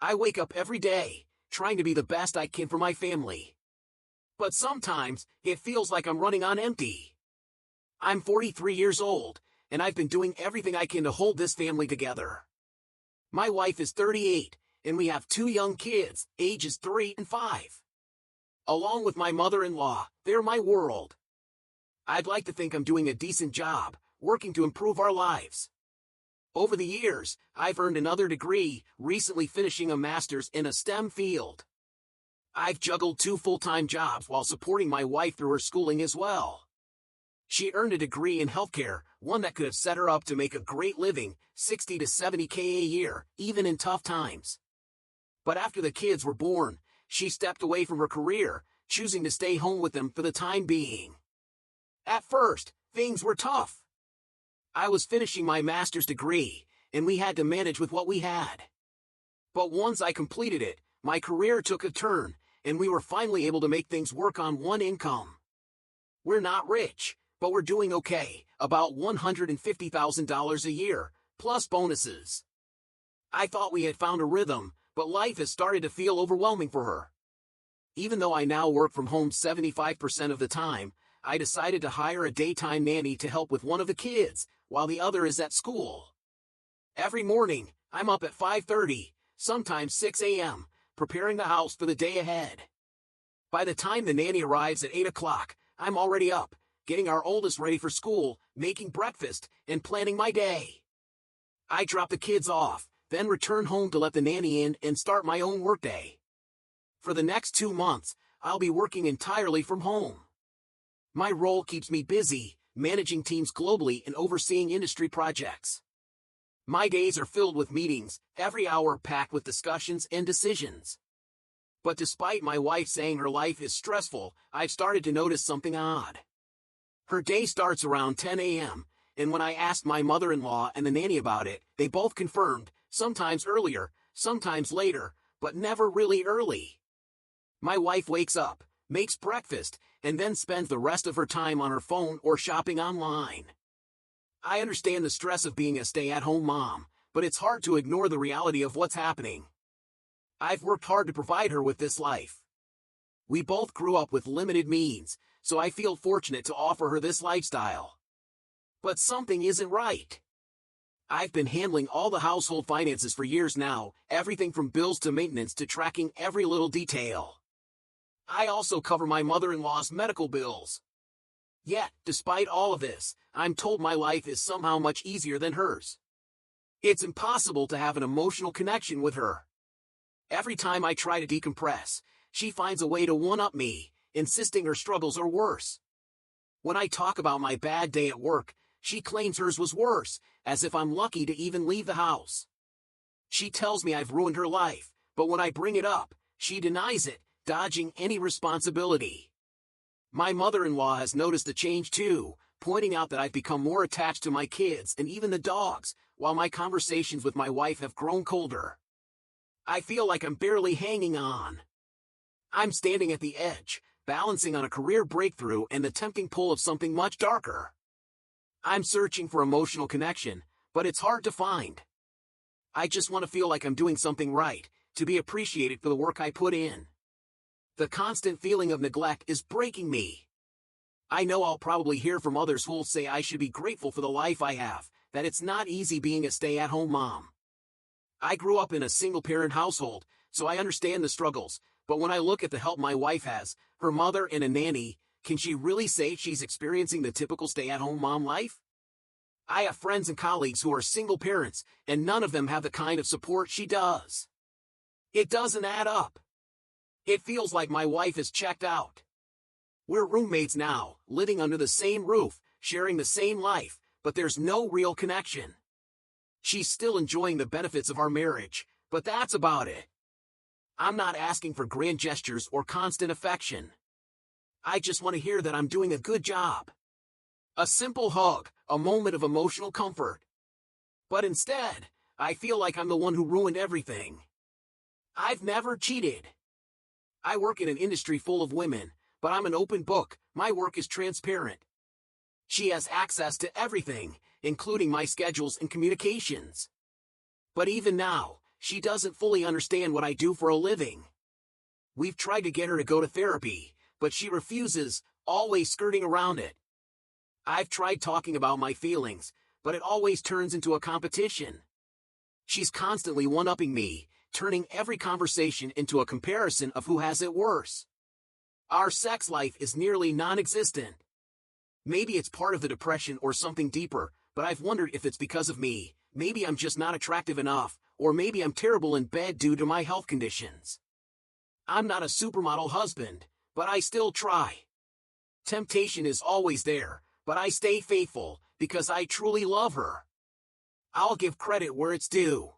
I wake up every day, trying to be the best I can for my family. But sometimes, it feels like I'm running on empty. I'm 43 years old, and I've been doing everything I can to hold this family together. My wife is 38, and we have 2 young kids, ages 3 and 5. Along with my mother-in-law, they're my world. I'd like to think I'm doing a decent job, working to improve our lives. Over the years, I've earned another degree, recently finishing a master's in a STEM field. I've juggled 2 full-time jobs while supporting my wife through her schooling as well. She earned a degree in healthcare, one that could have set her up to make a great living, $60 to $70K a year, even in tough times. But after the kids were born, she stepped away from her career, choosing to stay home with them for the time being. At first, things were tough. I was finishing my master's degree, and we had to manage with what we had. But once I completed it, my career took a turn, and we were finally able to make things work on one income. We're not rich, but we're doing okay, about $150,000 a year, plus bonuses. I thought we had found a rhythm, but life has started to feel overwhelming for her. Even though I now work from home 75% of the time, I decided to hire a daytime nanny to help with one of the kids, while the other is at school. Every morning, I'm up at 5:30, sometimes 6 a.m., preparing the house for the day ahead. By the time the nanny arrives at 8 o'clock, I'm already up, getting our oldest ready for school, making breakfast, and planning my day. I drop the kids off, then return home to let the nanny in and start my own workday. For the next 2 months, I'll be working entirely from home. My role keeps me busy, managing teams globally and overseeing industry projects. My days are filled with meetings, every hour packed with discussions and decisions. But despite my wife saying her life is stressful, I've started to notice something odd. Her day starts around 10 a.m., and when I asked my mother-in-law and the nanny about it, they both confirmed, sometimes earlier, sometimes later, but never really early. My wife wakes up, makes breakfast, and then spends the rest of her time on her phone or shopping online. I understand the stress of being a stay-at-home mom, but it's hard to ignore the reality of what's happening. I've worked hard to provide her with this life. We both grew up with limited means, so I feel fortunate to offer her this lifestyle. But something isn't right. I've been handling all the household finances for years now, everything from bills to maintenance to tracking every little detail. I also cover my mother-in-law's medical bills. Yet, despite all of this, I'm told my life is somehow much easier than hers. It's impossible to have an emotional connection with her. Every time I try to decompress, she finds a way to one-up me, insisting her struggles are worse. When I talk about my bad day at work, she claims hers was worse, as if I'm lucky to even leave the house. She tells me I've ruined her life, but when I bring it up, she denies it, dodging any responsibility. My mother-in-law has noticed a change too, pointing out that I've become more attached to my kids and even the dogs, while my conversations with my wife have grown colder. I feel like I'm barely hanging on. I'm standing at the edge, balancing on a career breakthrough and the tempting pull of something much darker. I'm searching for emotional connection, but it's hard to find. I just want to feel like I'm doing something right, to be appreciated for the work I put in. The constant feeling of neglect is breaking me. I know I'll probably hear from others who'll say I should be grateful for the life I have, that it's not easy being a stay-at-home mom. I grew up in a single-parent household, so I understand the struggles, but when I look at the help my wife has, her mother and a nanny, can she really say she's experiencing the typical stay-at-home mom life? I have friends and colleagues who are single parents, and none of them have the kind of support she does. It doesn't add up. It feels like my wife is checked out. We're roommates now, living under the same roof, sharing the same life, but there's no real connection. She's still enjoying the benefits of our marriage, but that's about it. I'm not asking for grand gestures or constant affection. I just want to hear that I'm doing a good job. A simple hug, a moment of emotional comfort. But instead, I feel like I'm the one who ruined everything. I've never cheated. I work in an industry full of women, but I'm an open book, my work is transparent. She has access to everything, including my schedules and communications. But even now, she doesn't fully understand what I do for a living. We've tried to get her to go to therapy, but she refuses, always skirting around it. I've tried talking about my feelings, but it always turns into a competition. She's constantly one-upping me, turning every conversation into a comparison of who has it worse. Our sex life is nearly non-existent. Maybe it's part of the depression or something deeper, but I've wondered if it's because of me. Maybe I'm just not attractive enough, or maybe I'm terrible in bed due to my health conditions. I'm not a supermodel husband, but I still try. Temptation is always there, but I stay faithful, because I truly love her. I'll give credit where it's due.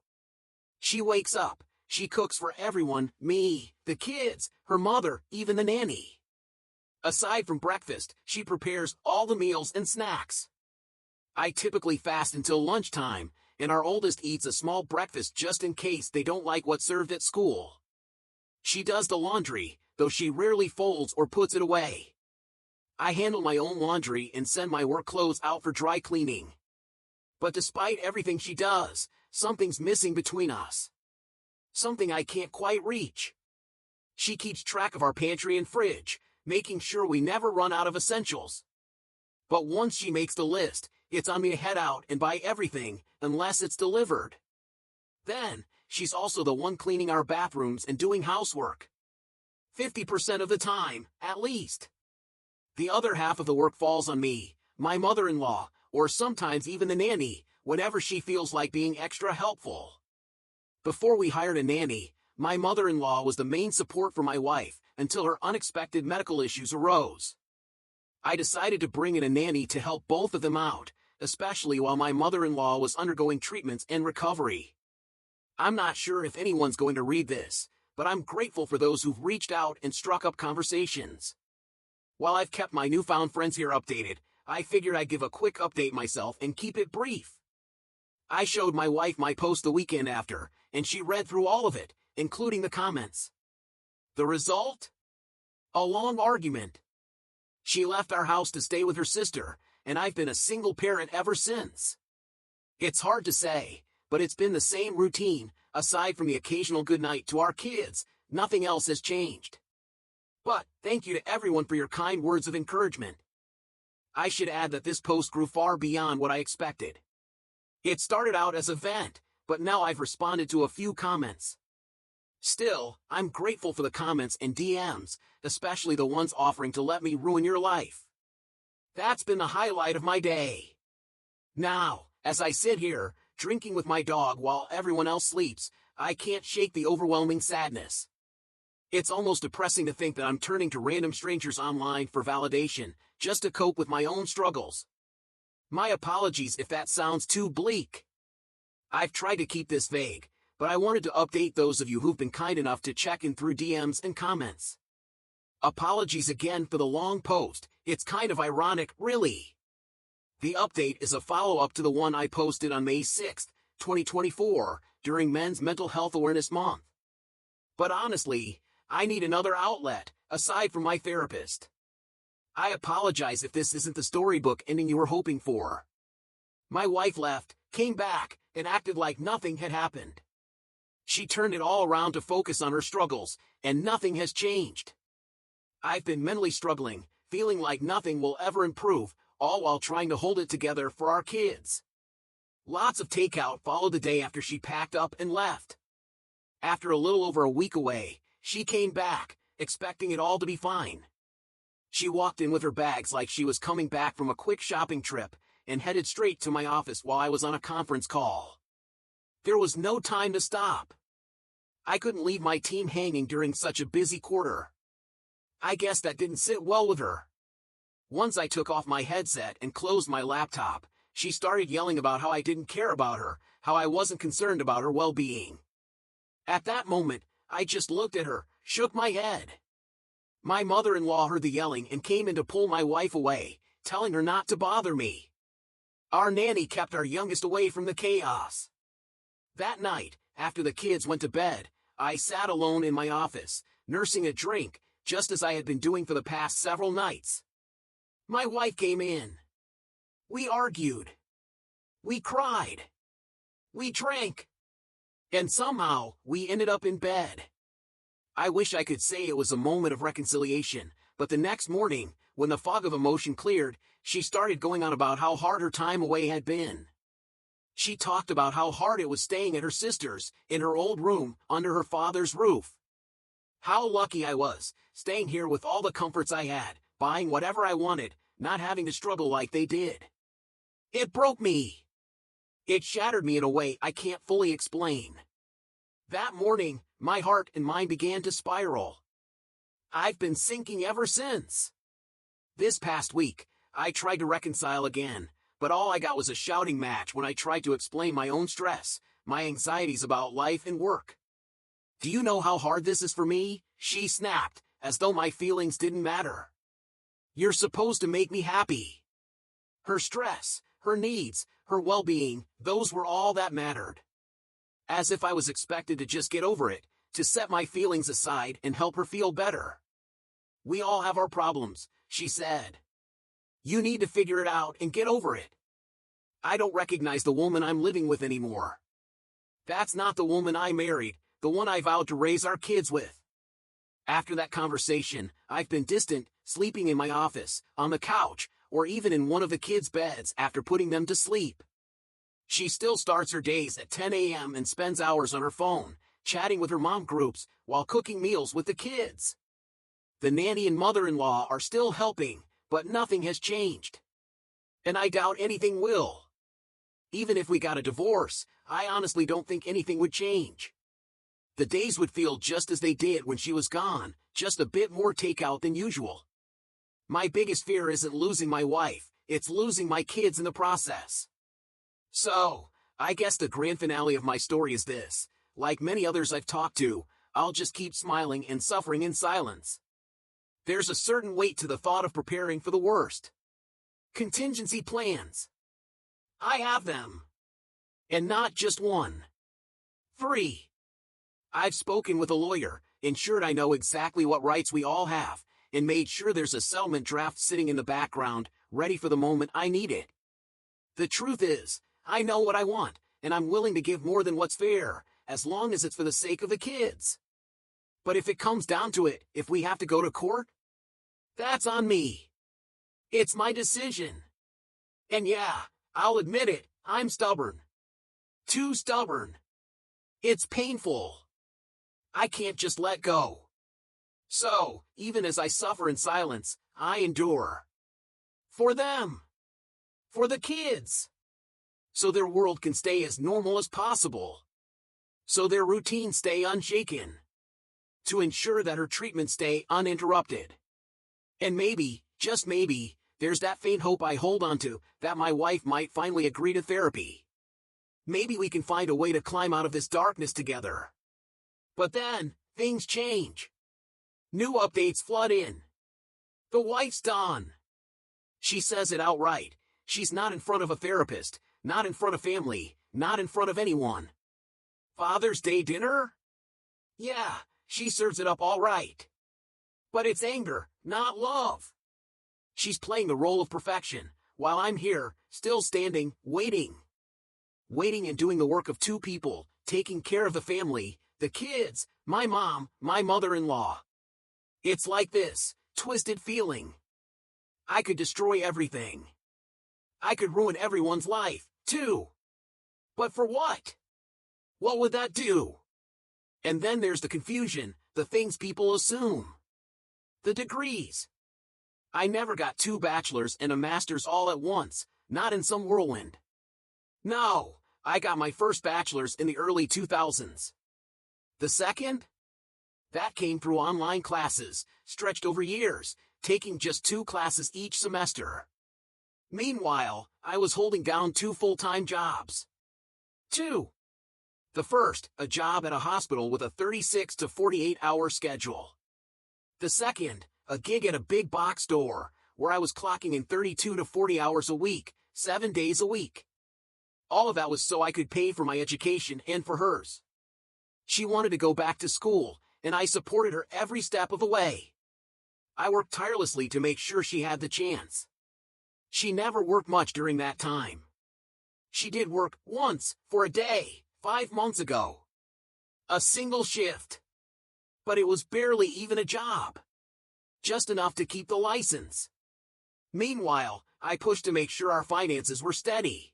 She wakes up, she cooks for everyone, me, the kids, her mother, even the nanny. Aside from breakfast, she prepares all the meals and snacks. I typically fast until lunchtime, and our oldest eats a small breakfast just in case they don't like what's served at school. She does the laundry, though she rarely folds or puts it away. I handle my own laundry and send my work clothes out for dry cleaning. But despite everything she does, something's missing between us. Something I can't quite reach. She keeps track of our pantry and fridge, making sure we never run out of essentials. But once she makes the list, it's on me to head out and buy everything, unless it's delivered. Then, she's also the one cleaning our bathrooms and doing housework. 50% of the time, at least. The other half of the work falls on me, my mother-in-law, or sometimes even the nanny, whenever she feels like being extra helpful. Before we hired a nanny, my mother-in-law was the main support for my wife, until her unexpected medical issues arose. I decided to bring in a nanny to help both of them out, especially while my mother-in-law was undergoing treatments and recovery. I'm not sure if anyone's going to read this, but I'm grateful for those who've reached out and struck up conversations. While I've kept my newfound friends here updated, I figured I'd give a quick update myself and keep it brief. I showed my wife my post the weekend after, and she read through all of it, including the comments. The result? A long argument. She left our house to stay with her sister, and I've been a single parent ever since. It's hard to say, but it's been the same routine, aside from the occasional goodnight to our kids, nothing else has changed. But, thank you to everyone for your kind words of encouragement. I should add that this post grew far beyond what I expected. It started out as a vent, but now I've responded to a few comments. Still, I'm grateful for the comments and DMs, especially the ones offering to let me ruin your life. That's been the highlight of my day. Now, as I sit here, drinking with my dog while everyone else sleeps, I can't shake the overwhelming sadness. It's almost depressing to think that I'm turning to random strangers online for validation, just to cope with my own struggles. My apologies if that sounds too bleak. I've tried to keep this vague, but I wanted to update those of you who've been kind enough to check in through DMs and comments. Apologies again for the long post, it's kind of ironic, really. The update is a follow-up to the one I posted on May 6, 2024, during Men's Mental Health Awareness Month. But honestly, I need another outlet, aside from my therapist. I apologize if this isn't the storybook ending you were hoping for. My wife left, came back, and acted like nothing had happened. She turned it all around to focus on her struggles, and nothing has changed. I've been mentally struggling, feeling like nothing will ever improve, all while trying to hold it together for our kids. Lots of takeout followed the day after she packed up and left. After a little over a week away, she came back, expecting it all to be fine. She walked in with her bags like she was coming back from a quick shopping trip, and headed straight to my office while I was on a conference call. There was no time to stop. I couldn't leave my team hanging during such a busy quarter. I guess that didn't sit well with her. Once I took off my headset and closed my laptop, she started yelling about how I didn't care about her, how I wasn't concerned about her well-being. At that moment, I just looked at her, shook my head. My mother-in-law heard the yelling and came in to pull my wife away, telling her not to bother me. Our nanny kept our youngest away from the chaos. That night, after the kids went to bed, I sat alone in my office, nursing a drink, just as I had been doing for the past several nights. My wife came in. We argued. We cried. We drank. And somehow, we ended up in bed. I wish I could say it was a moment of reconciliation, but the next morning, when the fog of emotion cleared, she started going on about how hard her time away had been. She talked about how hard it was staying at her sister's, in her old room, under her father's roof. How lucky I was, staying here with all the comforts I had, buying whatever I wanted, not having to struggle like they did. It broke me. It shattered me in a way I can't fully explain. That morning, my heart and mind began to spiral. I've been sinking ever since. This past week, I tried to reconcile again, but all I got was a shouting match when I tried to explain my own stress, my anxieties about life and work. Do you know how hard this is for me? She snapped, as though my feelings didn't matter. You're supposed to make me happy. Her stress, her needs, her well-being, those were all that mattered. As if I was expected to just get over it, to set my feelings aside and help her feel better. We all have our problems, she said. You need to figure it out and get over it. I don't recognize the woman I'm living with anymore. That's not the woman I married, the one I vowed to raise our kids with. After that conversation, I've been distant, sleeping in my office, on the couch, or even in one of the kids' beds after putting them to sleep. She still starts her days at 10 a.m. and spends hours on her phone, chatting with her mom groups, while cooking meals with the kids. The nanny and mother-in-law are still helping, but nothing has changed. And I doubt anything will. Even if we got a divorce, I honestly don't think anything would change. The days would feel just as they did when she was gone, just a bit more takeout than usual. My biggest fear isn't losing my wife, it's losing my kids in the process. So, I guess the grand finale of my story is this: like many others I've talked to, I'll just keep smiling and suffering in silence. There's a certain weight to the thought of preparing for the worst. Contingency plans. I have them. And not just one. 3. I've spoken with a lawyer, ensured I know exactly what rights we all have, and made sure there's a settlement draft sitting in the background, ready for the moment I need it. The truth is, I know what I want, and I'm willing to give more than what's fair, as long as it's for the sake of the kids. But if it comes down to it, if we have to go to court, that's on me. It's my decision. And yeah, I'll admit it, I'm stubborn. Too stubborn. It's painful. I can't just let go. So, even as I suffer in silence, I endure. For them. For the kids. So their world can stay as normal as possible. So their routines stay unshaken. To ensure that her treatments stay uninterrupted. And maybe, just maybe, there's that faint hope I hold on to, that my wife might finally agree to therapy. Maybe we can find a way to climb out of this darkness together. But then, things change. New updates flood in. The wife's done. She says it outright. She's not in front of a therapist, not in front of family, not in front of anyone. Father's Day dinner? Yeah, she serves it up all right. But it's anger, not love. She's playing the role of perfection, while I'm here, still standing, waiting. Waiting and doing the work of 2 people, taking care of the family, the kids, my mom, my mother-in-law. It's like this, twisted feeling. I could destroy everything. I could ruin everyone's life, too. But for what? What would that do? And then there's the confusion, the things people assume. The degrees. I never got 2 bachelors and a master's all at once, not in some whirlwind. No, I got my first bachelor's in the early 2000s. The second? That came through online classes, stretched over years, taking just 2 classes each semester. Meanwhile, I was holding down 2 full-time jobs. 2. The first, a job at a hospital with a 36 to 48-hour schedule. The second, a gig at a big box store, where I was clocking in 32 to 40 hours a week, 7 days a week. All of that was so I could pay for my education and for hers. She wanted to go back to school, and I supported her every step of the way. I worked tirelessly to make sure she had the chance. She never worked much during that time. She did work once, for a day, 5 months ago. A single shift. But it was barely even a job. Just enough to keep the license. Meanwhile, I pushed to make sure our finances were steady.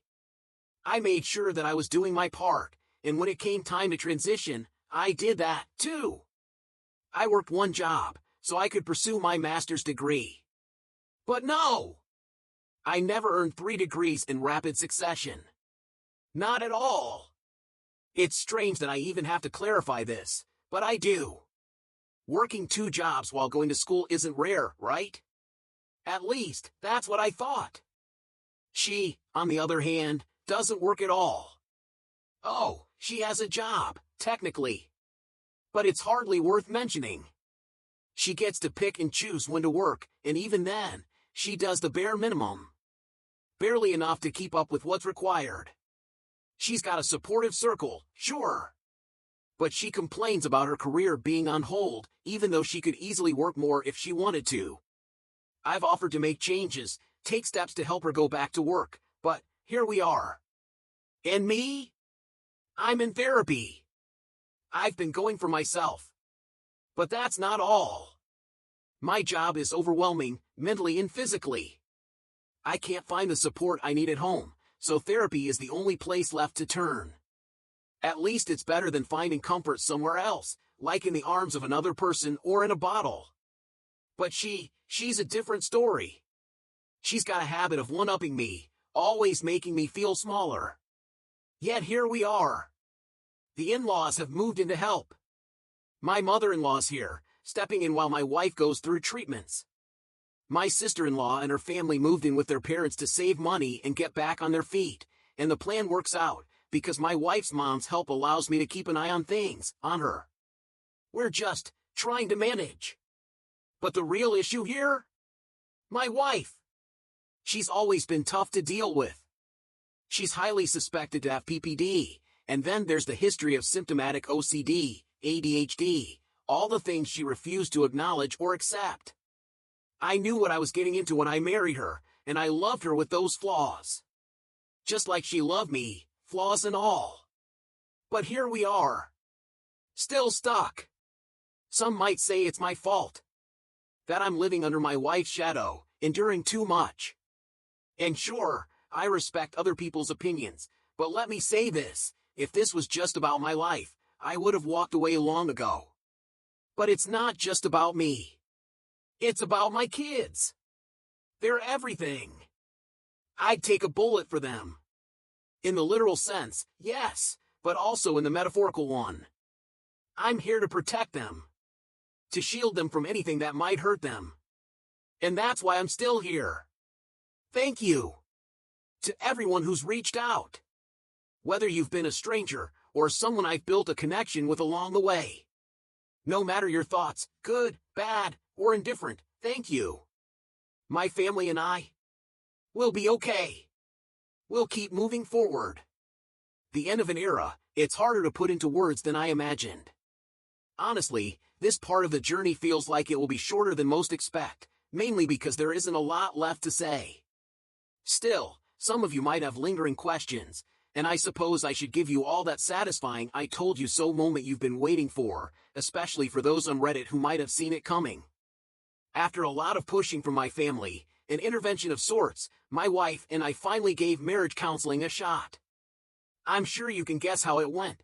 I made sure that I was doing my part, and when it came time to transition, I did that, too. I worked one job, so I could pursue my master's degree. But no! I never earned 3 degrees in rapid succession. Not at all. It's strange that I even have to clarify this, but I do. Working 2 jobs while going to school isn't rare, right? At least, that's what I thought. She, on the other hand, doesn't work at all. Oh, she has a job, technically. But it's hardly worth mentioning. She gets to pick and choose when to work, and even then, she does the bare minimum. Barely enough to keep up with what's required. She's got a supportive circle, sure. But she complains about her career being on hold, even though she could easily work more if she wanted to. I've offered to make changes, take steps to help her go back to work, but here we are. And me? I'm in therapy. I've been going for myself. But that's not all. My job is overwhelming, mentally and physically. I can't find the support I need at home, so therapy is the only place left to turn. At least it's better than finding comfort somewhere else, like in the arms of another person or in a bottle. But she's a different story. She's got a habit of one-upping me, always making me feel smaller. Yet here we are. The in-laws have moved in to help. My mother-in-law's here, stepping in while my wife goes through treatments. My sister-in-law and her family moved in with their parents to save money and get back on their feet, and the plan works out, because my wife's mom's help allows me to keep an eye on things, on her. We're just trying to manage. But the real issue here? My wife. She's always been tough to deal with. She's highly suspected to have PPD, and then there's the history of symptomatic OCD, ADHD, all the things she refused to acknowledge or accept. I knew what I was getting into when I married her, and I loved her with those flaws. Just like she loved me, flaws and all. But here we are. Still stuck. Some might say it's my fault. That I'm living under my wife's shadow, enduring too much. And sure, I respect other people's opinions, but let me say this, if this was just about my life, I would have walked away long ago. But it's not just about me. It's about my kids. They're everything. I'd take a bullet for them. In the literal sense, yes, but also in the metaphorical one. I'm here to protect them. To shield them from anything that might hurt them. And that's why I'm still here. Thank you. To everyone who's reached out. Whether you've been a stranger, or someone I've built a connection with along the way. No matter your thoughts, good, bad, or indifferent, thank you. My family and I, we'll be okay. We'll keep moving forward. The end of an era, it's harder to put into words than I imagined. Honestly, this part of the journey feels like it will be shorter than most expect, mainly because there isn't a lot left to say. Still, some of you might have lingering questions, and I suppose I should give you all that satisfying I told you so moment you've been waiting for, especially for those on Reddit who might have seen it coming. After a lot of pushing from my family, an intervention of sorts, my wife and I finally gave marriage counseling a shot. I'm sure you can guess how it went.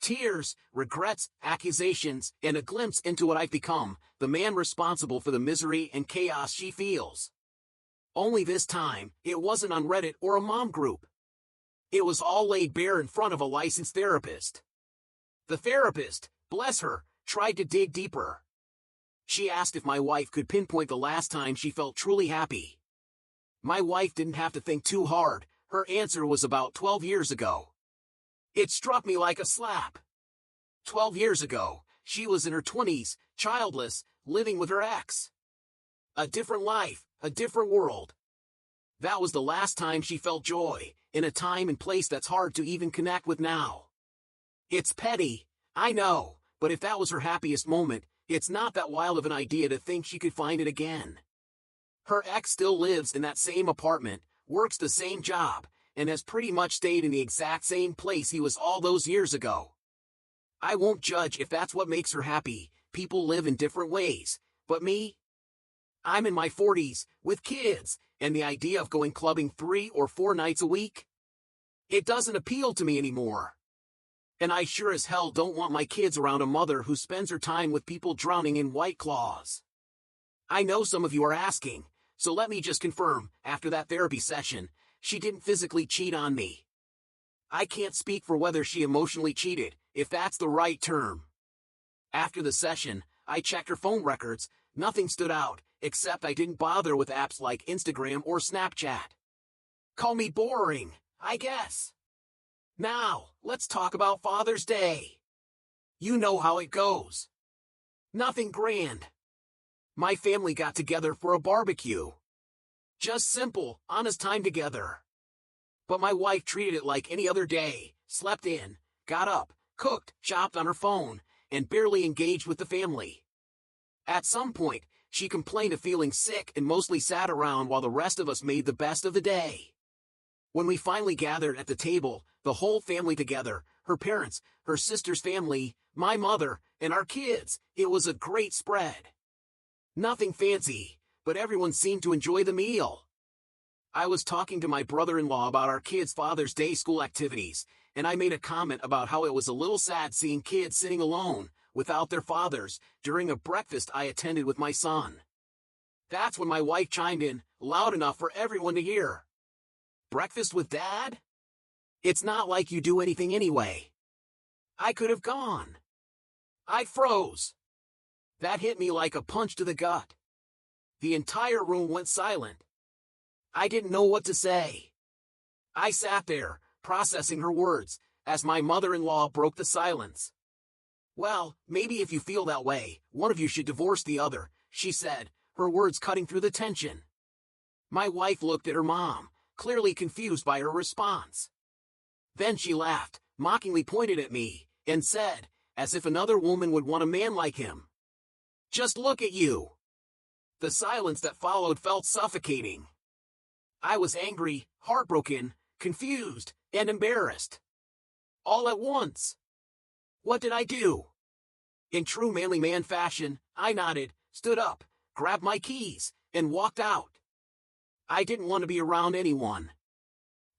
Tears, regrets, accusations, and a glimpse into what I've become, the man responsible for the misery and chaos she feels. Only this time, it wasn't on Reddit or a mom group. It was all laid bare in front of a licensed therapist. The therapist, bless her, tried to dig deeper. She asked if my wife could pinpoint the last time she felt truly happy. My wife didn't have to think too hard, her answer was about 12 years ago. It struck me like a slap. 12 years ago, she was in her 20s, childless, living with her ex. A different life, a different world. That was the last time she felt joy, in a time and place that's hard to even connect with now. It's petty, I know, but if that was her happiest moment, it's not that wild of an idea to think she could find it again. Her ex still lives in that same apartment, works the same job, and has pretty much stayed in the exact same place he was all those years ago. I won't judge if that's what makes her happy. People live in different ways. But me? I'm in my 40s, with kids, and the idea of going clubbing 3 or 4 nights a week? It doesn't appeal to me anymore. And I sure as hell don't want my kids around a mother who spends her time with people drowning in White Claws. I know some of you are asking, so let me just confirm, after that therapy session, she didn't physically cheat on me. I can't speak for whether she emotionally cheated, if that's the right term. After the session, I checked her phone records. Nothing stood out, except I didn't bother with apps like Instagram or Snapchat. Call me boring, I guess. Now, let's talk about Father's Day. You know how it goes. Nothing grand. My family got together for a barbecue. Just simple, honest time together. But my wife treated it like any other day, slept in, got up, cooked, shopped on her phone, and barely engaged with the family. At some point, she complained of feeling sick and mostly sat around while the rest of us made the best of the day. When we finally gathered at the table, the whole family together, her parents, her sister's family, my mother, and our kids, it was a great spread. Nothing fancy, but everyone seemed to enjoy the meal. I was talking to my brother-in-law about our kids' Father's Day school activities, and I made a comment about how it was a little sad seeing kids sitting alone, without their fathers, during a breakfast I attended with my son. That's when my wife chimed in, loud enough for everyone to hear. Breakfast with Dad? It's not like you do anything anyway. I could have gone. I froze. That hit me like a punch to the gut. The entire room went silent. I didn't know what to say. I sat there, processing her words, as my mother-in-law broke the silence. Well, maybe if you feel that way, one of you should divorce the other, she said, her words cutting through the tension. My wife looked at her mom, clearly confused by her response. Then she laughed, mockingly pointed at me, and said, as if another woman would want a man like him. Just look at you. The silence that followed felt suffocating. I was angry, heartbroken, confused, and embarrassed. All at once. What did I do? In true manly man fashion, I nodded, stood up, grabbed my keys, and walked out. I didn't want to be around anyone.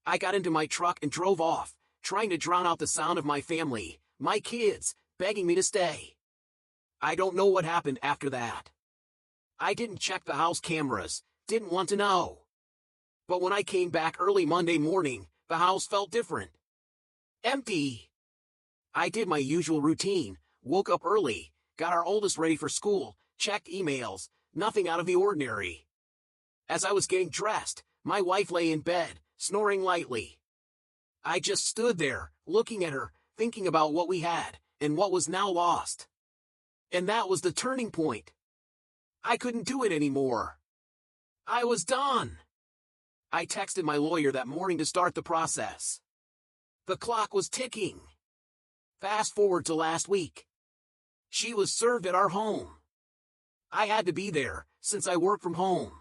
I got into my truck and drove off, trying to drown out the sound of my family, my kids, begging me to stay. I don't know what happened after that. I didn't check the house cameras, didn't want to know. But when I came back early Monday morning, the house felt different. Empty. I did my usual routine, woke up early, got our oldest ready for school, checked emails, nothing out of the ordinary. As I was getting dressed, my wife lay in bed, snoring lightly. I just stood there, looking at her, thinking about what we had, and what was now lost. And that was the turning point. I couldn't do it anymore. I was done. I texted my lawyer that morning to start the process. The clock was ticking. Fast forward to last week. She was served at our home. I had to be there, since I work from home.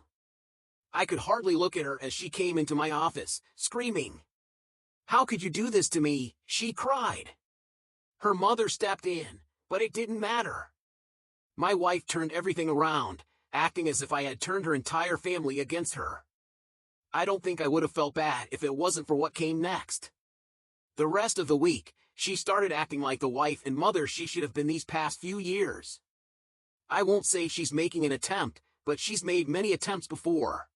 I could hardly look at her as she came into my office, screaming. How could you do this to me? She cried. Her mother stepped in, but it didn't matter. My wife turned everything around, acting as if I had turned her entire family against her. I don't think I would have felt bad if it wasn't for what came next. The rest of the week, she started acting like the wife and mother she should have been these past few years. I won't say she's making an attempt, but she's made many attempts before.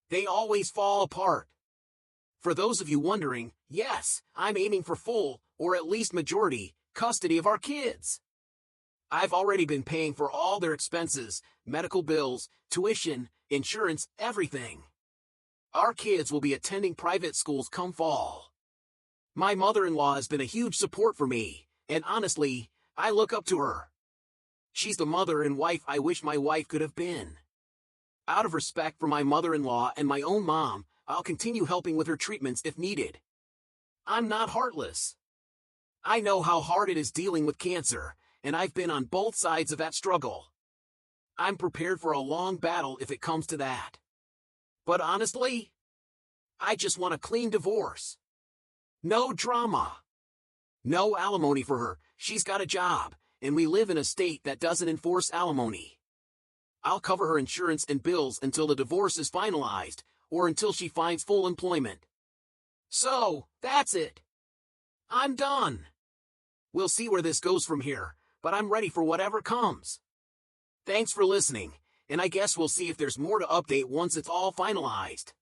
They always fall apart. For those of you wondering, yes, I'm aiming for full, or at least majority, custody of our kids. I've already been paying for all their expenses, medical bills, tuition, insurance, everything. Our kids will be attending private schools come fall. My mother-in-law has been a huge support for me, and honestly, I look up to her. She's the mother and wife I wish my wife could have been. Out of respect for my mother-in-law and my own mom, I'll continue helping with her treatments if needed. I'm not heartless. I know how hard it is dealing with cancer, and I've been on both sides of that struggle. I'm prepared for a long battle if it comes to that. But honestly, I just want a clean divorce. No drama. No alimony for her, she's got a job, and we live in a state that doesn't enforce alimony. I'll cover her insurance and bills until the divorce is finalized, or until she finds full employment. So, that's it. I'm done. We'll see where this goes from here, but I'm ready for whatever comes. Thanks for listening, and I guess we'll see if there's more to update once it's all finalized.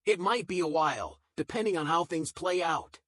It might be a while, depending on how things play out.